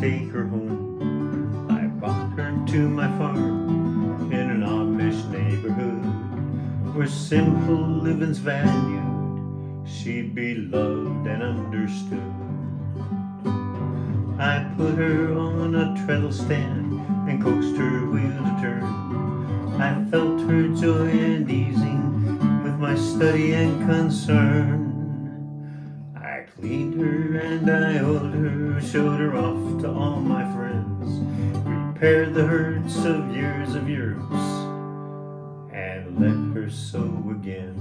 take her home. I brought her to my farm in an Amish neighborhood where simple living's valued. She'd be loved and understood. I put her on a treadle stand and coaxed her wheel to turn. I felt her joy and easing with my study and concern. I cleaned her and I oiled her, showed her off to all my friends, repaired the hurts of years and let her sew again.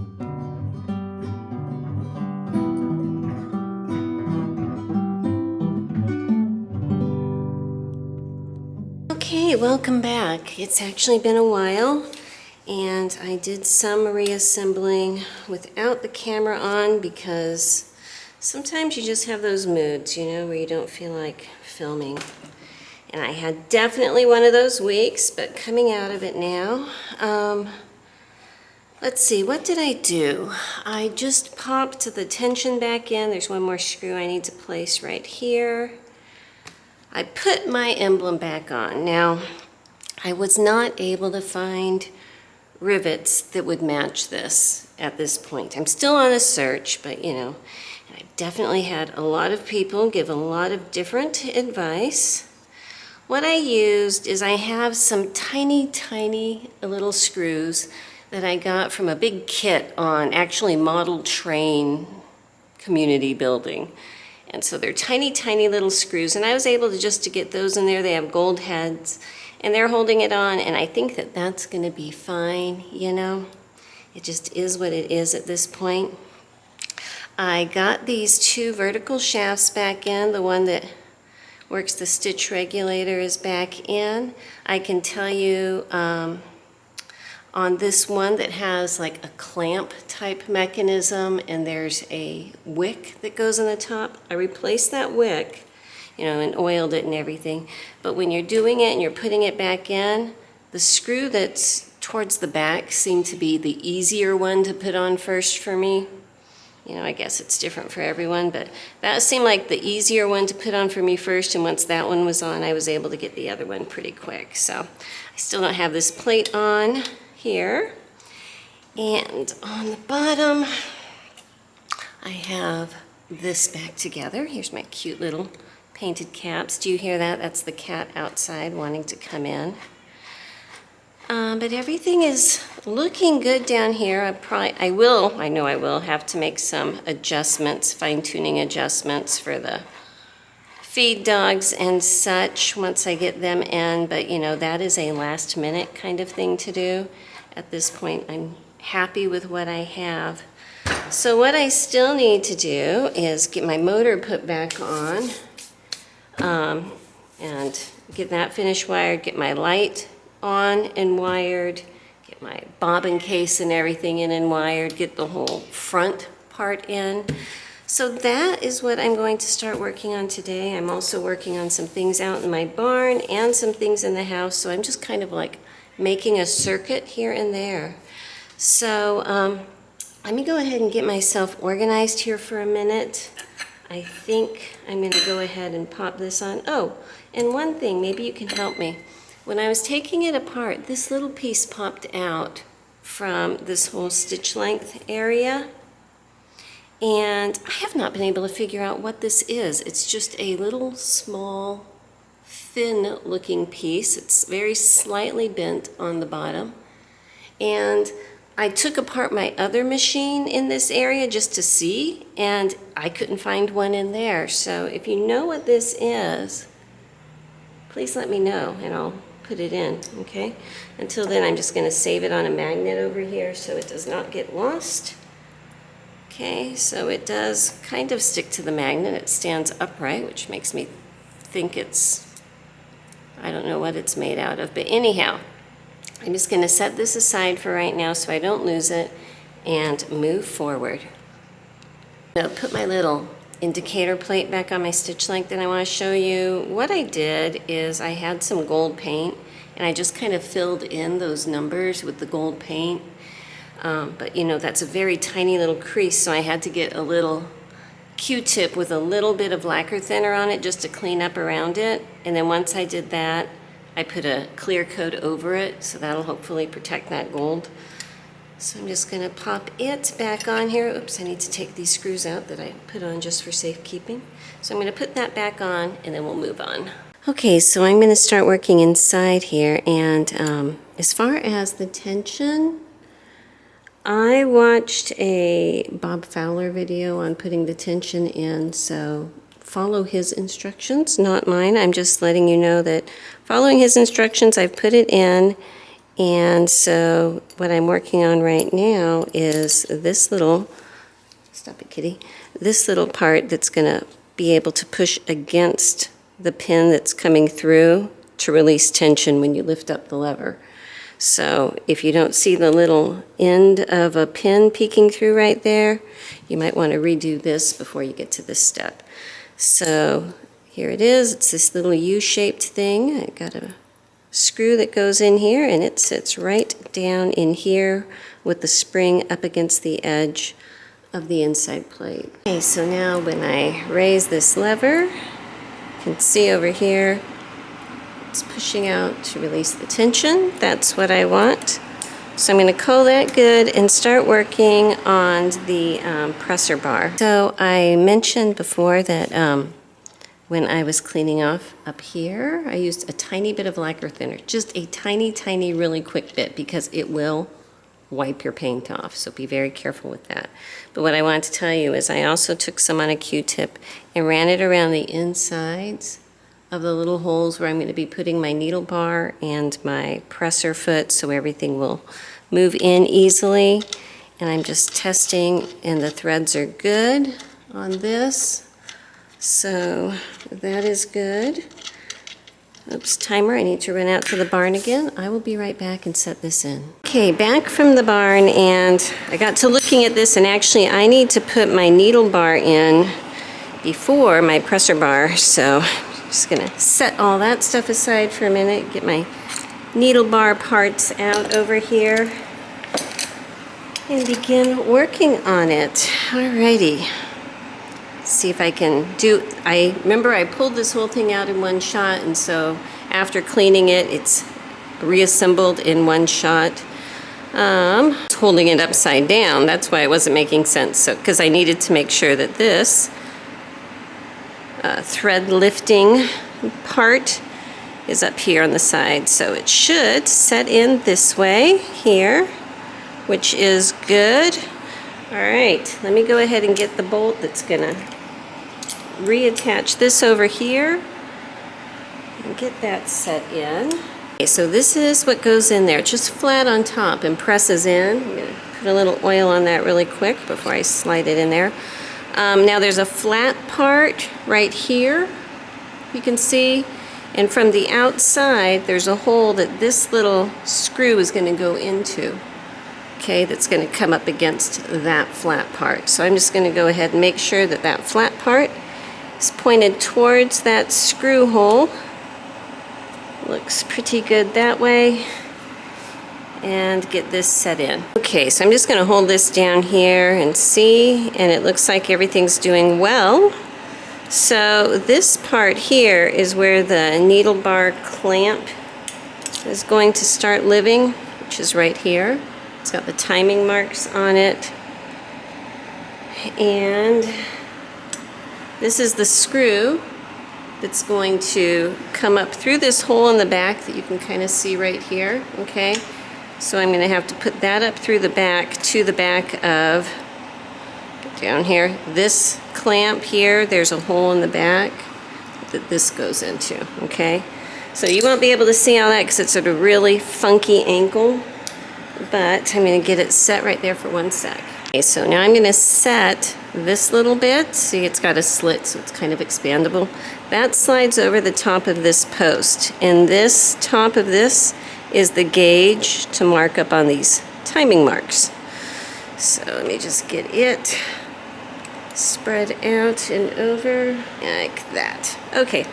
Okay, welcome back. It's actually been a while, and I did some reassembling without the camera on because sometimes you just have those moods, you know, where you don't feel like filming. And I had definitely one of those weeks, but coming out of it now. Let's see, what did I do? I just popped the tension back in. There's one more screw I need to place right here. I put my emblem back on. Now, I was not able to find rivets that would match this at this point. I'm still on a search, but you know, I've definitely had a lot of people give a lot of different advice. What I used is I have some tiny, tiny little screws that I got from a big kit on actually model train community building. And so they're tiny, tiny little screws, and I was able to just to get those in there. They have gold heads, and they're holding it on, and I think that that's going to be fine, you know. It just is what it is at this point. I got these two vertical shafts back in. The one that works the stitch regulator is back in. I can tell you on this one that has like a clamp type mechanism and there's a wick that goes on the top, I replaced that wick, you know, and oiled it and everything. But when you're doing it and you're putting it back in, the screw that's towards the back seemed to be the easier one to put on first for me. You know, I guess it's different for everyone, but that seemed like the easier one to put on for me first, and once that one was on, I was able to get the other one pretty quick. So I still don't have this plate on here. And on the bottom, I have this back together. Here's my cute little painted caps. Do you hear that? That's the cat outside wanting to come in. But everything is looking good down here. I know I will have to make some adjustments, fine-tuning adjustments for the feed dogs and such once I get them in. But you know, that is a last-minute kind of thing to do. At this point, I'm happy with what I have. So what I still need to do is get my motor put back on and get that finished wired, get my light on and wired, get my bobbin case and everything in and wired, get the whole front part in. So that is what I'm going to start working on today. I'm also working on some things out in my barn and some things in the house, so I'm just kind of like making a circuit here and there. So let me go ahead and get myself organized here for a minute. I think I'm going to go ahead and pop this on. Oh, and one thing, maybe you can help me. When I was taking it apart, this little piece popped out from this whole stitch length area. And I have not been able to figure out what this is. It's just a little small, thin looking piece. It's very slightly bent on the bottom. And I took apart my other machine in this area just to see, and I couldn't find one in there. So if you know what this is, please let me know and I'll put it in, okay? Until then, I'm just going to save it on a magnet over here so it does not get lost. Okay, so it does kind of stick to the magnet. It stands upright, which makes me think it's, I don't know what it's made out of, but anyhow, I'm just going to set this aside for right now so I don't lose it and move forward. Now put my little indicator plate back on my stitch length, and I want to show you what I did is I had some gold paint and I just kind of filled in those numbers with the gold paint. But you know, that's a very tiny little crease, so I had to get a little Q-tip with a little bit of lacquer thinner on it just to clean up around it. And then once I did that, I put a clear coat over it, so that'll hopefully protect that gold. So I'm just gonna pop it back on here. Oops, I need to take these screws out that I put on just for safekeeping. So I'm gonna put that back on and then we'll move on. Okay, so I'm gonna start working inside here, and as far as the tension, I watched a Bob Fowler video on putting the tension in, so follow his instructions, not mine. I'm just letting you know that following his instructions, I've put it in. And so what I'm working on right now is this little, stop it kitty, this little part that's gonna be able to push against the pin that's coming through to release tension when you lift up the lever. So if you don't see the little end of a pin peeking through right there, you might want to redo this before you get to this step. So here it is. It's this little U-shaped thing. I got a screw that goes in here, and it sits right down in here with the spring up against the edge of the inside plate. Okay, so now when I raise this lever, you can see over here, it's pushing out to release the tension. That's what I want. So I'm going to coil that good and start working on the presser bar. So I mentioned before that when I was cleaning off up here, I used a tiny bit of lacquer thinner, just a tiny, tiny, really quick bit, because it will wipe your paint off, so be very careful with that. But what I wanted to tell you is I also took some on a Q-tip and ran it around the insides of the little holes where I'm going to be putting my needle bar and my presser foot, so everything will move in easily. And I'm just testing, and the threads are good on this. So that is good. Oops, timer, I need to run out to the barn again. I will be right back and set this in. Okay, back from the barn, and I got to looking at this, and actually I need to put my needle bar in before my presser bar. So I'm just gonna set all that stuff aside for a minute, get my needle bar parts out over here, and begin working on it. Alrighty. See if I can do, I remember I pulled this whole thing out in one shot, and so after cleaning it, it's reassembled in one shot. Holding it upside down, that's why it wasn't making sense. So, because I needed to make sure that this thread lifting part is up here on the side. So it should set in this way here, which is good. All right, let me go ahead and get the bolt that's gonna reattach this over here and get that set in. Okay, so this is what goes in there, just flat on top and presses in. I'm gonna put a little oil on that really quick before I slide it in there. Now there's a flat part right here, you can see, and from the outside there's a hole that this little screw is gonna go into. Okay, that's going to come up against that flat part. So I'm just going to go ahead and make sure that that flat part is pointed towards that screw hole. Looks pretty good that way. And get this set in. Okay, so I'm just going to hold this down here and see, and it looks like everything's doing well. So this part here is where the needle bar clamp is going to start living, which is right here. It's got the timing marks on it, and this is the screw that's going to come up through this hole in the back that you can kind of see right here. Okay, so I'm going to have to put that up through the back to the back of, get down here, this clamp here. There's a hole in the back that this goes into. Okay, so you won't be able to see all that because it's at a really funky angle. But I'm going to get it set right there for one sec. Okay, so now I'm going to set this little bit. See, it's got a slit, so it's kind of expandable. That slides over the top of this post. And this top of this is the gauge to mark up on these timing marks. So let me just get it spread out and over like that. Okay,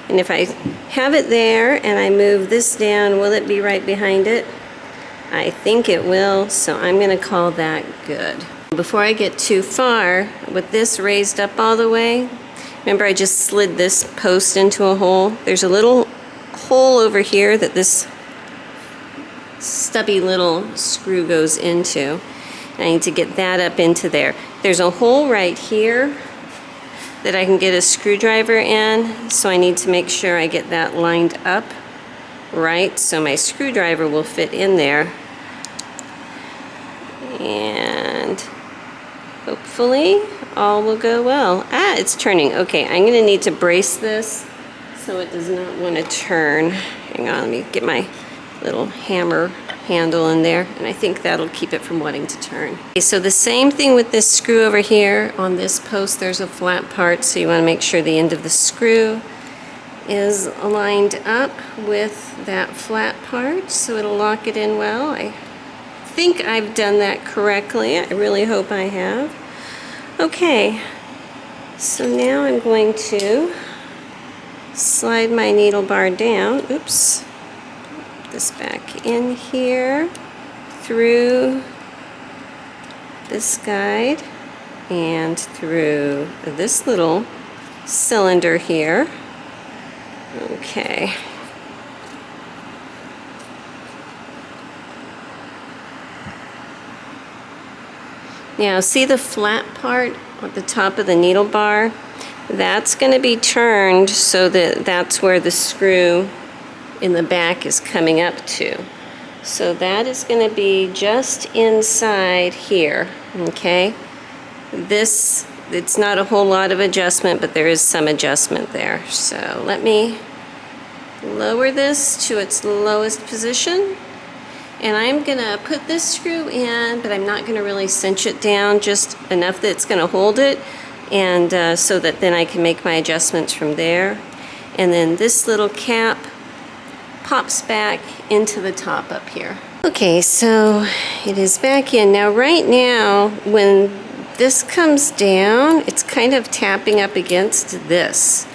and if I have it there and I move this down, will it be right behind it? I think it will, so I'm going to call that good. Before I get too far, with this raised up all the way, remember I just slid this post into a hole? There's a little hole over here that this stubby little screw goes into. I need to get that up into there. There's a hole right here that I can get a screwdriver in, so I need to make sure I get that lined up right so my screwdriver will fit in there. And hopefully all will go well. Ah, it's turning. Okay, I'm gonna need to brace this so it does not want to turn. Hang on, let me get my little hammer handle in there, and I think that'll keep it from wanting to turn. Okay, so the same thing with this screw over here. On this post there's a flat part, so you want to make sure the end of the screw is lined up with that flat part so it'll lock it in well. I think I've done that correctly. I really hope I have. Okay, so now I'm going to slide my needle bar down. Oops. This back in here through this guide and through this little cylinder here. Okay. Now see the flat part at the top of the needle bar? That's going to be turned so that that's where the screw in the back is coming up to. So that is going to be just inside here, okay? This, it's not a whole lot of adjustment, but there is some adjustment there. So let me lower this to its lowest position. And I'm going to put this screw in, but I'm not going to really cinch it down, just enough that it's going to hold it, and so that then I can make my adjustments from there. And then this little cap pops back into the top up here. Okay, so it is back in. Now right now, when this comes down, it's kind of tapping up against this.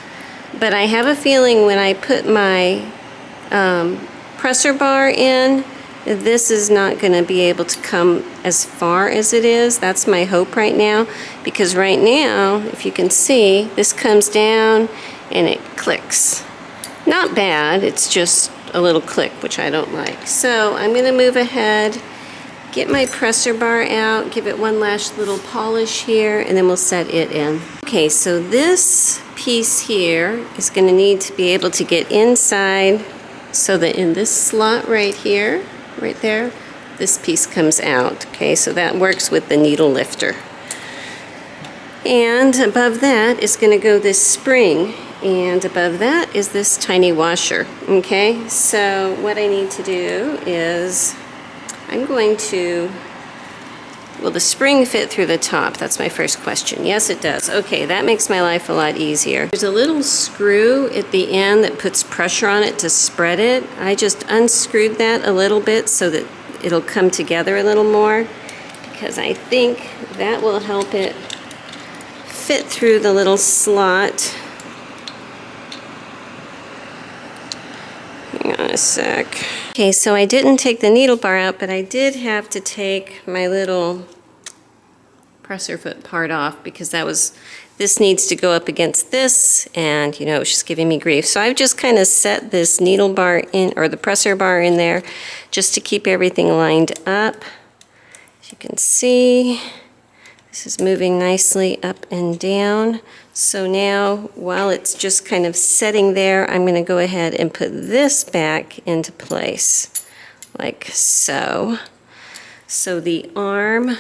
But I have a feeling when I put my presser bar in, this is not going to be able to come as far as it is. That's my hope right now, because right now, if you can see, this comes down and it clicks. Not bad, it's just a little click, which I don't like. So I'm going to move ahead, get my presser bar out, give it one last little polish here, and then we'll set it in. Okay, so this piece here is going to need to be able to get inside so that in this slot right here, right there, this piece comes out. Okay, so that works with the needle lifter. And above that is going to go this spring. And above that is this tiny washer. Okay, so what I need to do is I'm going to, will the spring fit through the top? That's my first question. Yes, it does. Okay, that makes my life a lot easier. There's a little screw at the end that puts pressure on it to spread it. I just unscrewed that a little bit so that it'll come together a little more, because I think that will help it fit through the little slot. Hang on a sec. Okay, so I didn't take the needle bar out, but I did have to take my little presser foot part off, because this needs to go up against this, and you know, it's just giving me grief. So I've just kind of set this needle bar in, or the presser bar in there, just to keep everything lined up. As you can see, this is moving nicely up and down. So now, while it's just kind of setting there, I'm going to go ahead and put this back into place, like so. So the arm,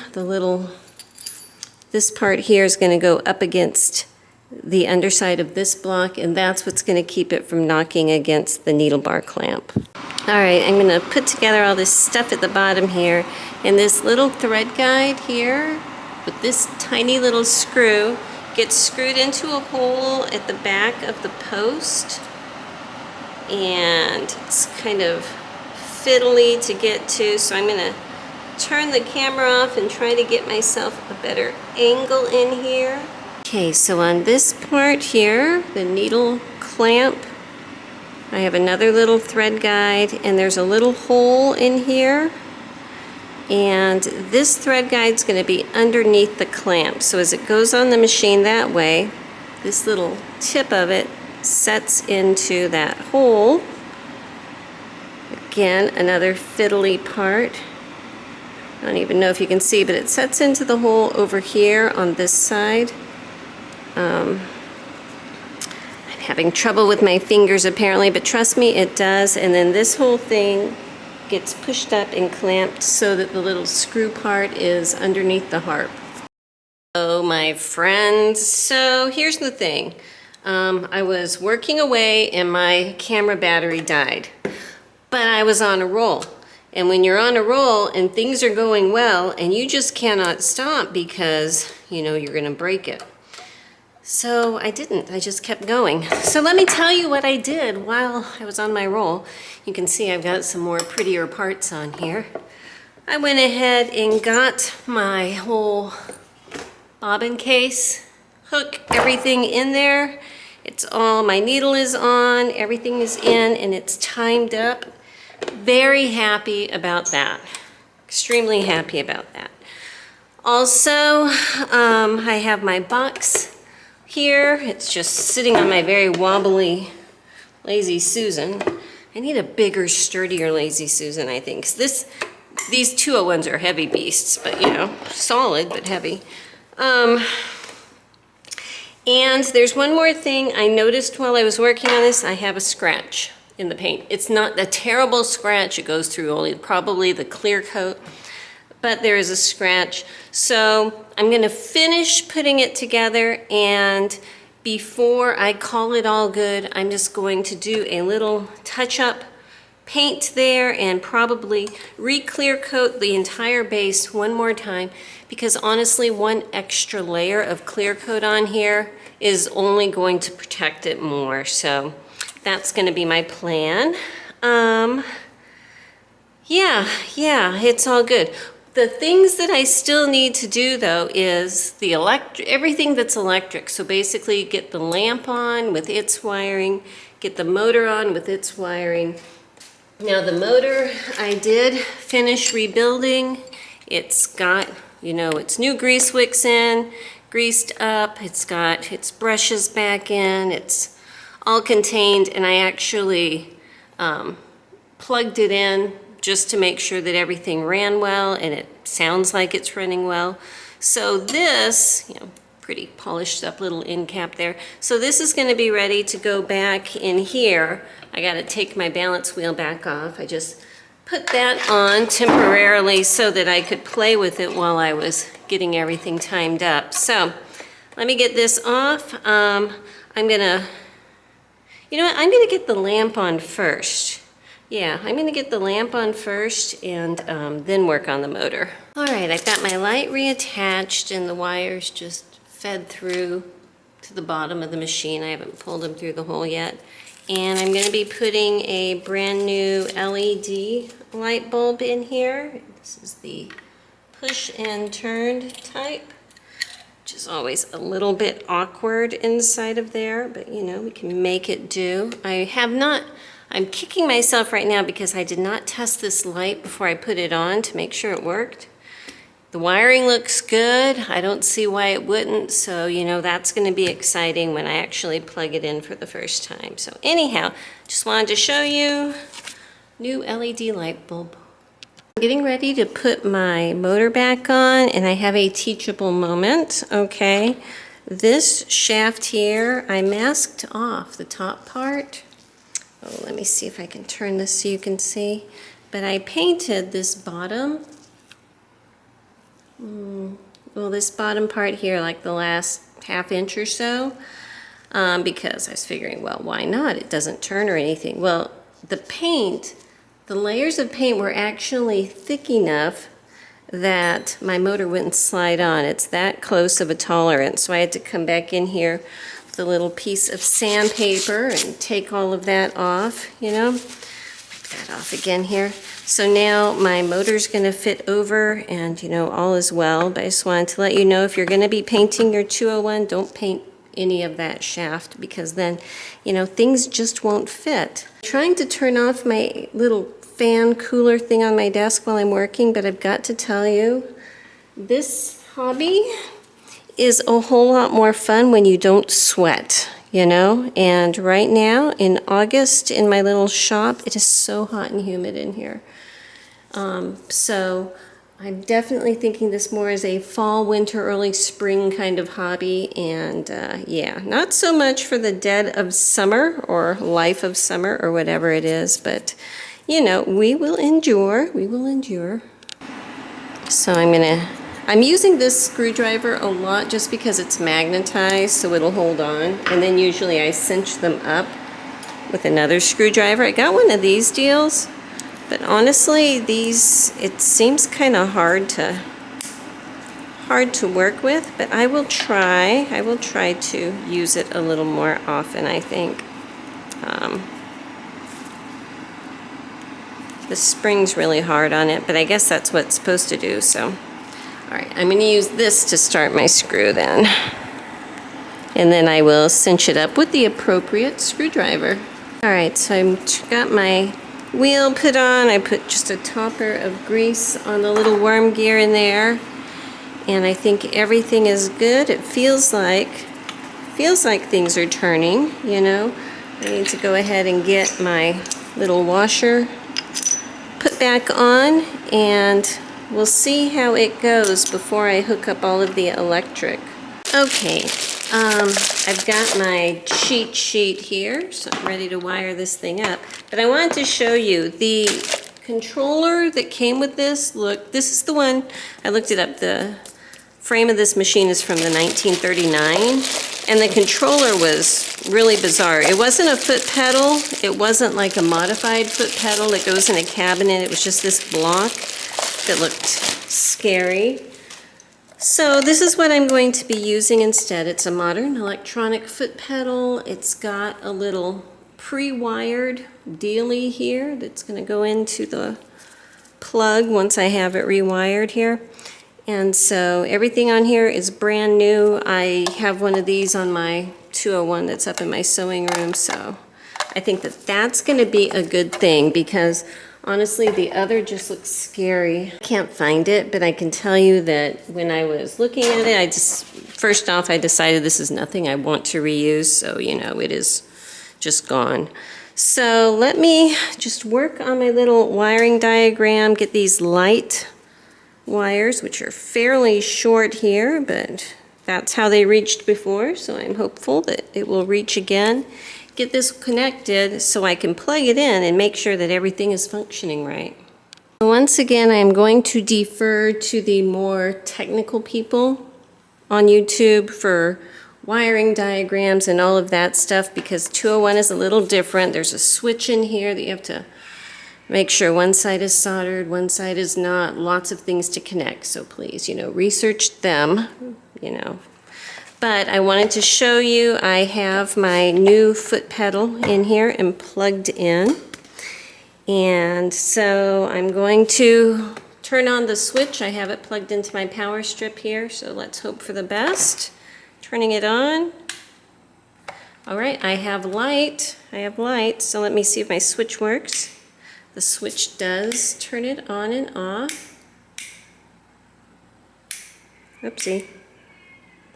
this part here is going to go up against the underside of this block, and that's what's going to keep it from knocking against the needle bar clamp. All right, I'm going to put together all this stuff at the bottom here, and this little thread guide here with this tiny little screw gets screwed into a hole at the back of the post, and it's kind of fiddly to get to, so I'm going to turn the camera off and try to get myself a better angle in here. Okay, so on this part here, the needle clamp, I have another little thread guide, and there's a little hole in here, And this thread guide's going to be underneath the clamp. So as it goes on the machine that way, this little tip of it sets into that hole. Again, another fiddly part. I don't even know if you can see, but it sets into the hole over here on this side. I'm having trouble with my fingers apparently, but trust me, it does. And then this whole thing gets pushed up and clamped so that the little screw part is underneath the harp. Oh, my friends, so here's the thing. I was working away and my camera battery died, but I was on a roll. And when you're on a roll and things are going well and you just cannot stop because, you know, you're gonna break it. So I didn't, I just kept going. So let me tell you what I did while I was on my roll. You can see I've got some more prettier parts on here. I went ahead and got my whole bobbin case, hook, everything in there. It's all, my needle is on, everything is in, and it's timed up. Very happy about that. Extremely happy about that. Also, I have my box here. It's just sitting on my very wobbly Lazy Susan. I need a bigger, sturdier Lazy Susan, I think. These 201s are heavy beasts, but you know, solid but heavy. And there's one more thing I noticed while I was working on this. I have a scratch in the paint. It's not a terrible scratch. It goes through only probably the clear coat, but there is a scratch. So I'm going to finish putting it together, and before I call it all good, I'm just going to do a little touch-up paint there and probably re-clear coat the entire base one more time, because honestly, one extra layer of clear coat on here is only going to protect it more. So that's going to be my plan. Yeah, it's all good. The things that I still need to do though is the everything that's electric. So basically get the lamp on with its wiring, get the motor on with its wiring. Now the motor I did finish rebuilding. It's got, you know, its new grease wicks in, greased up. It's got its brushes back in. It's all contained, and I actually plugged it in just to make sure that everything ran well, and it sounds like it's running well. So this, you know, pretty polished up little end cap there. So this is going to be ready to go back in here. I got to take my balance wheel back off. I just put that on temporarily so that I could play with it while I was getting everything timed up. So let me get this off. I'm gonna, you know what, I'm gonna get the lamp on first. Yeah, I'm gonna get the lamp on first and then work on the motor. All right, I've got my light reattached and the wires just fed through to the bottom of the machine. I haven't pulled them through the hole yet. And I'm gonna be putting a brand new LED light bulb in here. This is the push and turned type, which is always a little bit awkward inside of there, but you know, we can make it do. I'm kicking myself right now because I did not test this light before I put it on to make sure it worked. The wiring looks good. I don't see why it wouldn't, so you know, that's gonna be exciting when I actually plug it in for the first time. So anyhow, just wanted to show you new LED light bulb. I'm getting ready to put my motor back on, and I have a teachable moment, okay? This shaft here, I masked off the top part. Oh, let me see if I can turn this so you can see. But I painted this bottom, well, this bottom part here, like the last ½ inch or so, because I was figuring, well, why not? It doesn't turn or anything. Well, the paint, the layers of paint were actually thick enough that my motor wouldn't slide on. It's that close of a tolerance. So I had to come back in here with a little piece of sandpaper and take all of that off, you know. Put that off again here. So now my motor's gonna fit over and, you know, all is well. But I just wanted to let you know, if you're gonna be painting your 201, don't paint any of that shaft, because then, you know, things just won't fit. Trying to turn off my little fan cooler thing on my desk while I'm working, but I've got to tell you, this hobby is a whole lot more fun when you don't sweat, you know? And right now, in August, in my little shop, it is so hot and humid in here. So I'm definitely thinking this more as a fall, winter, early spring kind of hobby. And yeah, not so much for the dead of summer or life of summer or whatever it is, but you know, we will endure, we will endure. So I'm using this screwdriver a lot just because it's magnetized, so it'll hold on. And then usually I cinch them up with another screwdriver. I got one of these deals, but honestly, these, it seems kind of hard to work with, but I will try to use it a little more often, I think. The spring's really hard on it, but I guess that's what it's supposed to do, so. All right, I'm gonna use this to start my screw then. And then I will cinch it up with the appropriate screwdriver. All right, so I've got my wheel put on. I put just a topper of grease on the little worm gear in there. And I think everything is good. It feels like things are turning, you know. I need to go ahead and get my little washer put back on, and we'll see how it goes before I hook up all of the electric. Okay, I've got my cheat sheet here, so I'm ready to wire this thing up. But I wanted to show you the controller that came with this. Look, this is the one, I looked it up, the frame of this machine is from the 1939, and the controller was really bizarre. It wasn't a foot pedal, it wasn't like a modified foot pedal that goes in a cabinet, it was just this block that looked scary. So this is what I'm going to be using instead. It's a modern electronic foot pedal. It's got a little pre-wired dealie here that's going to go into the plug once I have it rewired here. And so everything on here is brand new. I have one of these on my 201 that's up in my sewing room, so I think that that's going to be a good thing, because honestly the other just looks scary. I can't find it, but I can tell you that when I was looking at it, first off I decided this is nothing I want to reuse, so you know, it is just gone. So let me just work on my little wiring diagram, get these light wires, which are fairly short here, but that's how they reached before, so I'm hopeful that it will reach again. Get this connected so I can plug it in and make sure that everything is functioning right. Once again, I'm going to defer to the more technical people on YouTube for wiring diagrams and all of that stuff, because 201 is a little different. There's a switch in here that you have to make sure one side is soldered, one side is not, lots of things to connect. So please, you know, research them, you know. But I wanted to show you, I have my new foot pedal in here and plugged in. And so I'm going to turn on the switch. I have it plugged into my power strip here, so let's hope for the best. Turning it on. All right, I have light, so let me see if my switch works. The switch does turn it on and off. Oopsie.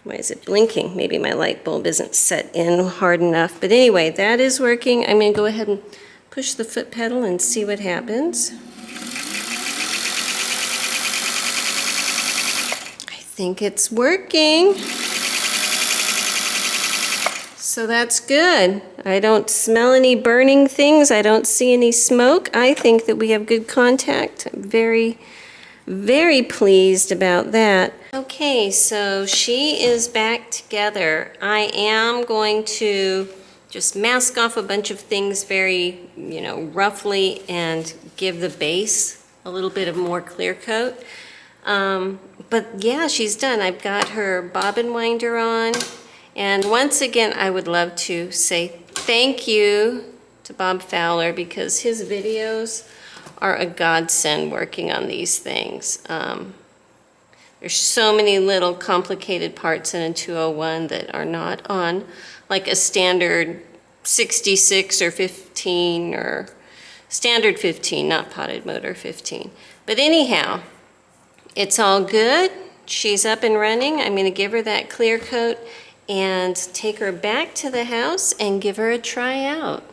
Why is it blinking? Maybe my light bulb isn't set in hard enough. But anyway, that is working. I'm going to go ahead and push the foot pedal and see what happens. I think it's working. So that's good. I don't smell any burning things. I don't see any smoke. I think that we have good contact. I'm very, very pleased about that. Okay, so she is back together. I am going to just mask off a bunch of things very, you know, roughly and give the base a little bit of more clear coat. But yeah, she's done. I've got her bobbin winder on. And once again, I would love to say thank you to Bob Fowler, because his videos are a godsend working on these things. There's so many little complicated parts in a 201 that are not on like a standard 66 or 15 or Standard 15, not potted motor 15. But anyhow, it's all good. She's up and running. I'm going to give her that clear coat and take her back to the house and give her a try out.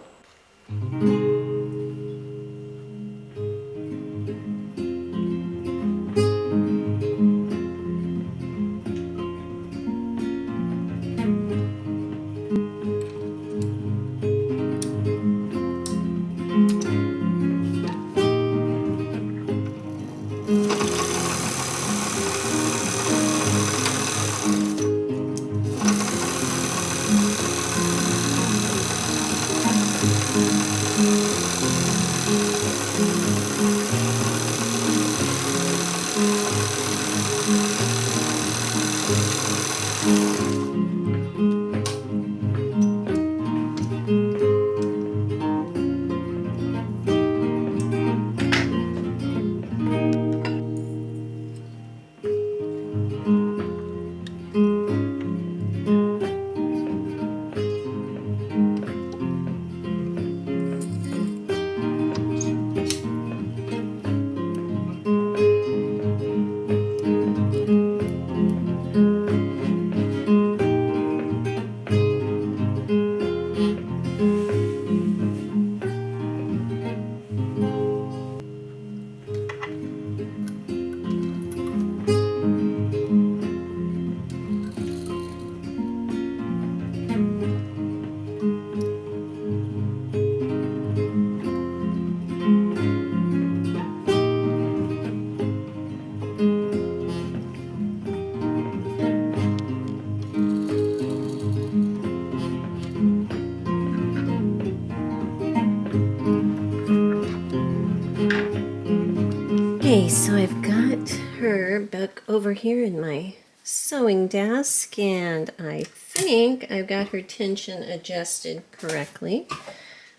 Okay, so I've got her back over here in my sewing desk, and I think I've got her tension adjusted correctly.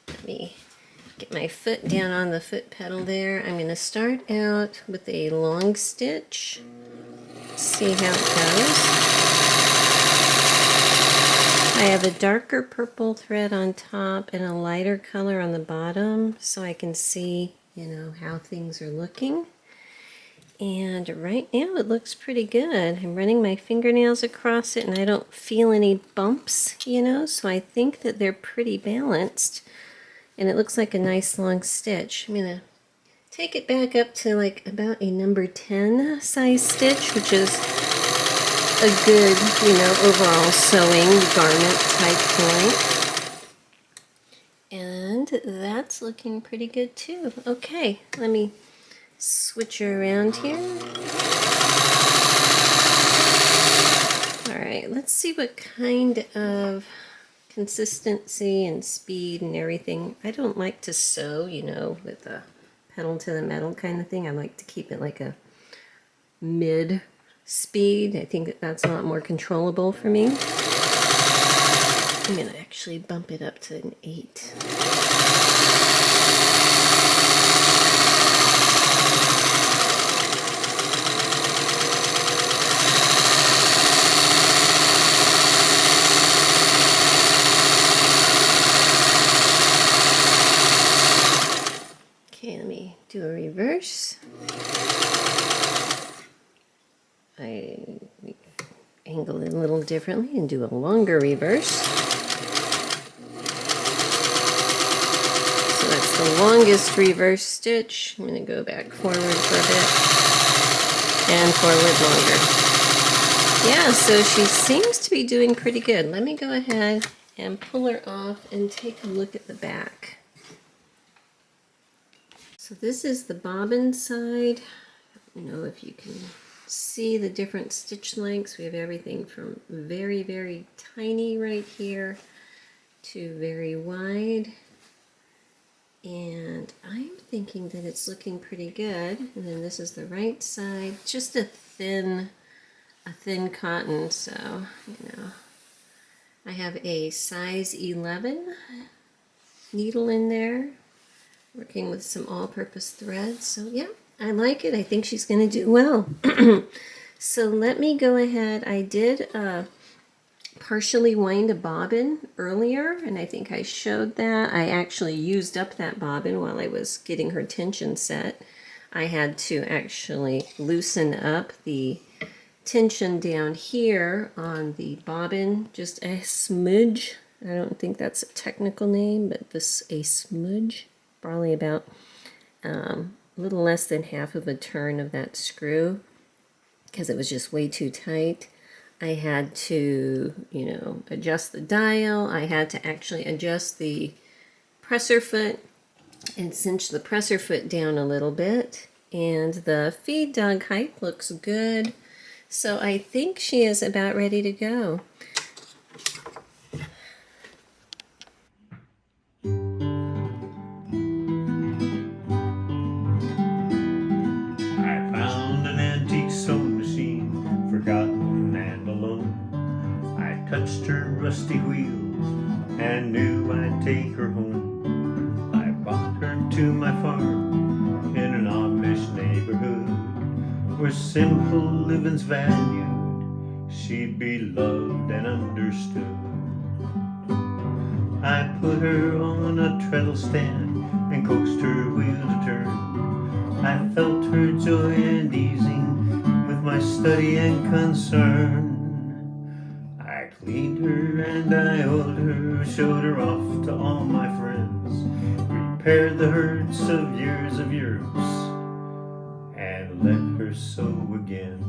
Let me get my foot down on the foot pedal there. I'm going to start out with a long stitch. See how it goes. I have a darker purple thread on top and a lighter color on the bottom, so I can see, you know, how things are looking. And right now it looks pretty good. I'm running my fingernails across it and I don't feel any bumps, you know, so I think that they're pretty balanced. And it looks like a nice long stitch. I'm going to take it back up to like about a number 10 size stitch, which is a good, you know, overall sewing garment type length. And that's looking pretty good too. Okay, let me switch her around here. Alright, let's see what kind of consistency and speed and everything. I don't like to sew, you know, with the pedal to the metal kind of thing. I like to keep it like a mid speed. I think that that's a lot more controllable for me. I'm going to actually bump it up to an 8. Okay, let me do a reverse. I angle it a little differently and do a longer reverse. So that's the longest reverse stitch. I'm going to go back forward for a bit and forward longer. Yeah, so she seems to be doing pretty good. Let me go ahead and pull her off and take a look at the back. So this is the bobbin side. I don't know if you can see the different stitch lengths. We have everything from very, very tiny right here to very wide. And I'm thinking that it's looking pretty good. And then this is the right side, just a thin cotton. So, you know, I have a size 11 needle in there, working with some all-purpose thread. So yeah, I like it. I think she's going to do well. So let me go ahead. I did partially wind a bobbin earlier, and I think I showed that. I actually used up that bobbin while I was getting her tension set. I had to actually loosen up the tension down here on the bobbin, just a smudge. I don't think that's a technical name, but this a smudge, probably about a little less than half of a turn of that screw, because it was just way too tight. I had to, adjust the dial. I had to actually adjust the presser foot and cinch the presser foot down a little bit. And the feed dog height looks good. So I think she is about ready to go. I found an antique sewing machine, forgotten and alone. I touched her rusty wheels and knew I'd take her home. I brought her to my farm in an Amish neighborhood where simple living's valued. She'd be loved and understood. I put her on a treadle stand and coaxed her wheel to turn. I felt her joy and easing with my study and concern. I cleaned her and I oiled her, showed her off to all my friends, repaired the hurts of years, and let her sew again.